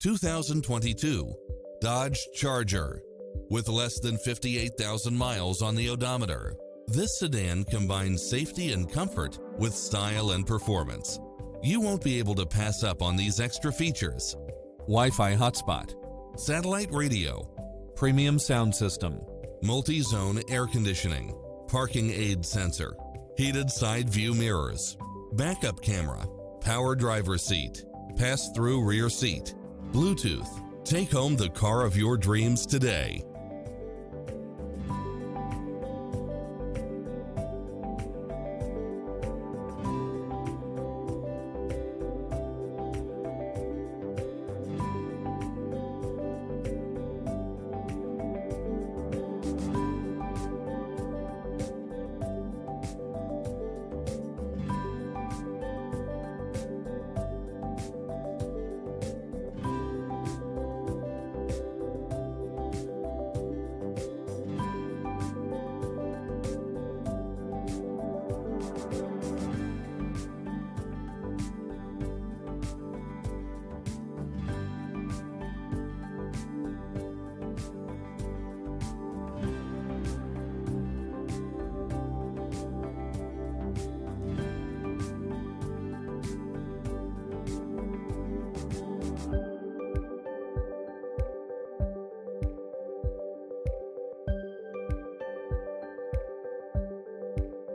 2022 Dodge Charger. With less than 58,000 miles on the odometer, this sedan combines safety and comfort with style and performance. You won't be able to pass up on these extra features: Wi-Fi hotspot, satellite radio, premium sound system, multi-zone air conditioning, parking aid sensor, heated side view mirrors, backup camera, power driver seat, pass-through rear seat, Bluetooth. Take home the car of your dreams today.